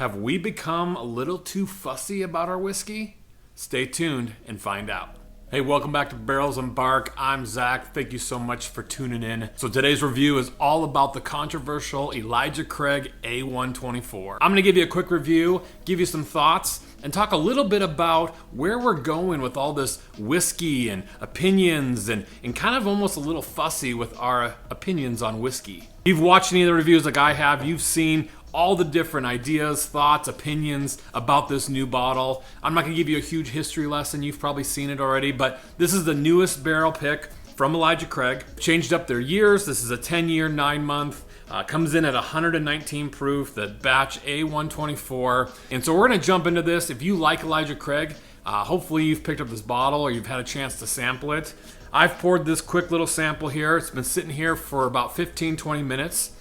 Have we become a little too fussy about our whiskey? Stay tuned and find out. Hey, welcome back to Barrels and Bark. I'm Zach. Thank you so much for tuning in. So today's review is all about the controversial Elijah Craig A124. I'm gonna give you a quick review, give you some thoughts, and talk a little bit about where we're going with all this whiskey and opinions and kind of almost a little fussy with our opinions on whiskey. If you've watched any of the reviews like I have, you've seen all the different ideas, thoughts, opinions about this new bottle. I'm not gonna give you a huge history lesson, you've probably seen it already, but this is the newest barrel pick from Elijah Craig. Changed up their years. This is a 10-year, 9-month. Comes in at 119 proof, the batch A124. And so we're gonna jump into this. If you like Elijah Craig, hopefully you've picked up this bottle or you've had a chance to sample it. I've poured this quick little sample here. It's been sitting here for about 15-20 minutes.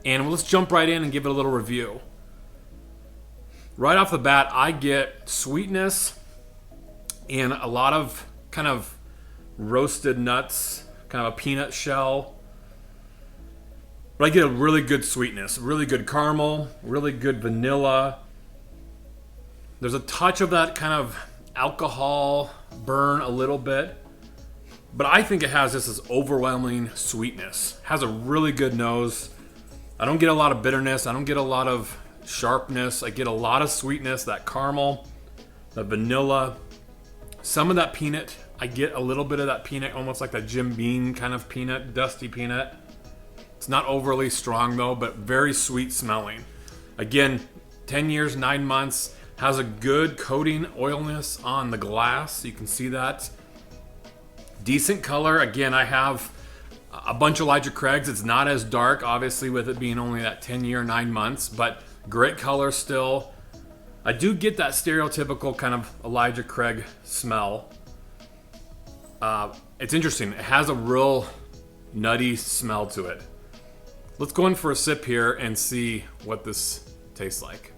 And let's jump right in and give it a little review. Right off the bat, I get sweetness and a lot of kind of roasted nuts, kind of a peanut shell. But I get a really good sweetness, really good caramel, really good vanilla. There's a touch of that kind of alcohol burn a little bit. But I think it has just this overwhelming sweetness. Has a really good nose. I don't get a lot of bitterness. I don't get a lot of sharpness. I get a lot of sweetness, that caramel, the vanilla, some of that peanut. I get a little bit of that peanut, almost like that Jim Beam kind of peanut, dusty peanut. It's not overly strong though, but very sweet smelling. Again, 10 years, 9 months, has a good coating oilness on the glass. You can see that. Decent color. Again, I have a bunch of Elijah Craigs. It's not as dark, obviously, with it being only that 10-year, 9 months, but great color still. I do get that stereotypical kind of Elijah Craig smell. It's interesting. It has a real nutty smell to it. Let's go in for a sip here and see what this tastes like.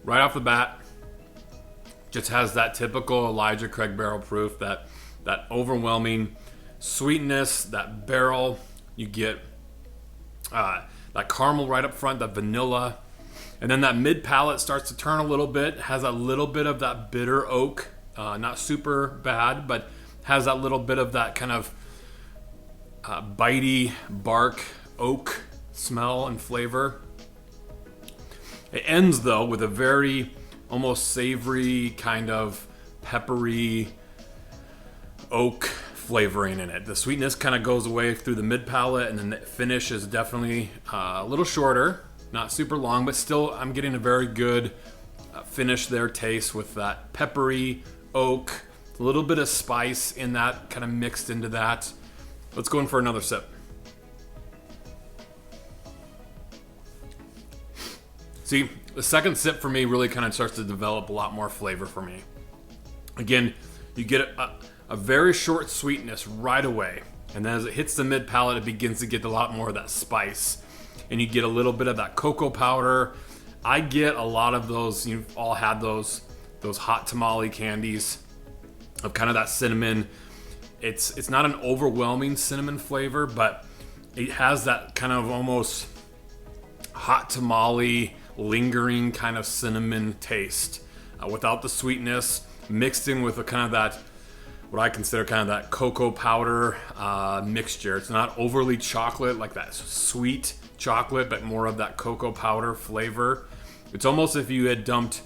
Right off the bat, just has that typical Elijah Craig barrel proof, that overwhelming sweetness, that barrel. You get that caramel right up front, that vanilla. And then that mid palate starts to turn a little bit, has a little bit of that bitter oak, not super bad, but has that little bit of that kind of bitey bark oak smell and flavor. It ends though with a very almost savory kind of peppery oak flavoring in it. The sweetness kind of goes away through the mid palate, and then the finish is definitely a little shorter, not super long, but still I'm getting a very good finish there, taste with that peppery oak, a little bit of spice in that kind of mixed into that. Let's go in for another sip. See, the second sip for me really kind of starts to develop a lot more flavor for me. Again, you get a very short sweetness right away. And then as it hits the mid palate, it begins to get a lot more of that spice. And you get a little bit of that cocoa powder. I get a lot of those, you've all had those hot tamale candies of kind of that cinnamon. It's not an overwhelming cinnamon flavor, but it has that kind of almost hot tamale lingering kind of cinnamon taste without the sweetness, mixed in with a kind of that, what I consider kind of that cocoa powder mixture. It's not overly chocolate, like that sweet chocolate, but more of that cocoa powder flavor. It's almost if you had dumped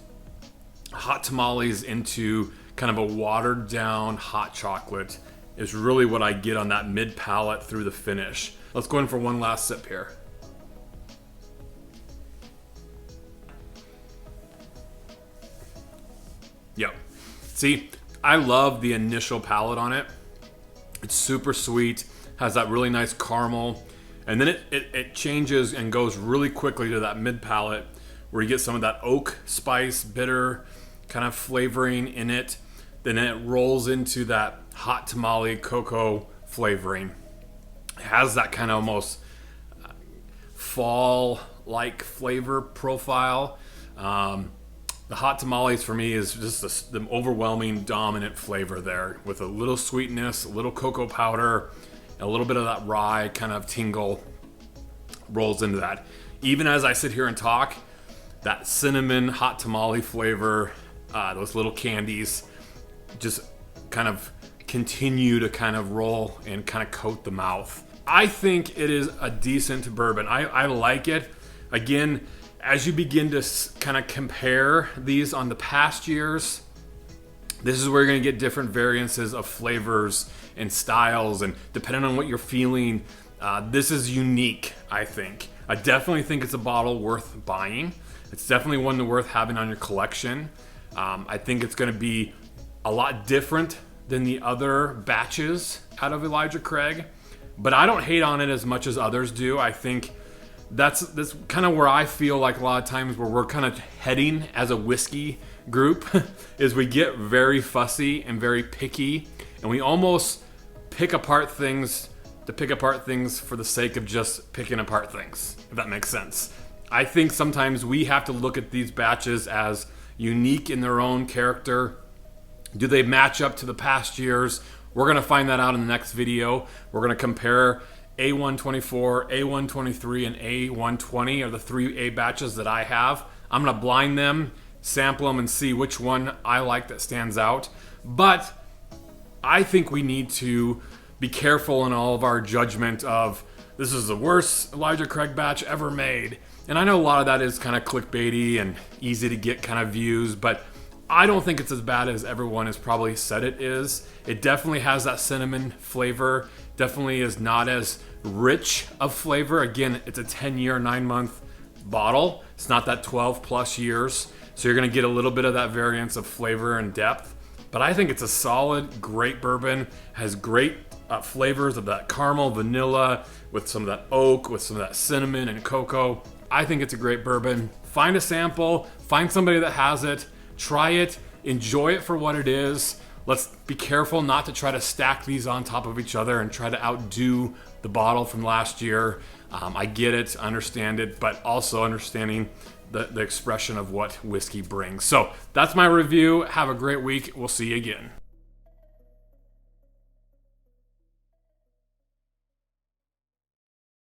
hot tamales into kind of a watered down hot chocolate is really what I get on that mid palate through the finish. Let's go in for one last sip here. Yep. See, I love the initial palate on it. It's super sweet, has that really nice caramel, and then it changes and goes really quickly to that mid palate where you get some of that oak spice, bitter kind of flavoring in it. Then it rolls into that hot tamale cocoa flavoring. It has that kind of almost fall-like flavor profile. The hot tamales for me is just the overwhelming dominant flavor there, with a little sweetness, a little cocoa powder, and a little bit of that rye kind of tingle rolls into that. Even as I sit here and talk, that cinnamon hot tamale flavor, those little candies, just kind of continue to kind of roll and kind of coat the mouth. I think it is a decent bourbon. I like it. Again, as you begin to kind of compare these on the past years, this is where you're going to get different variances of flavors and styles, and depending on what you're feeling, this is unique, I think. I definitely think it's a bottle worth buying. It's definitely one worth having on your collection. I think it's going to be a lot different than the other batches out of Elijah Craig, but I don't hate on it as much as others do. I think that's kind of where I feel like a lot of times where we're kind of heading as a whiskey group is we get very fussy and very picky, and we almost pick apart things to pick apart things for the sake of just picking apart things, if that makes sense. I think sometimes we have to look at these batches as unique in their own character. Do they match up to the past years? We're going to find that out in the next video. We're going to compare A124, A123, and A120 are the 3 A batches that I have. I'm going to blind them, sample them, and see which one I like that stands out. But I think we need to be careful in all of our judgment of this is the worst Elijah Craig batch ever made. And I know a lot of that is kind of clickbaity and easy to get kind of views, but I don't think it's as bad as everyone has probably said it is. It definitely has that cinnamon flavor, definitely is not as rich of flavor. Again, it's a 10-year, 9-month bottle. It's not that 12 plus years. So you're gonna get a little bit of that variance of flavor and depth. But I think it's a solid, great bourbon, has great flavors of that caramel, vanilla, with some of that oak, with some of that cinnamon and cocoa. I think it's a great bourbon. Find a sample, find somebody that has it, try it, enjoy it for what it is. Let's be careful not to try to stack these on top of each other and try to outdo the bottle from last year. I get it, understand it, but also understanding the expression of what whiskey brings. So that's my review. Have a great week. We'll see you again.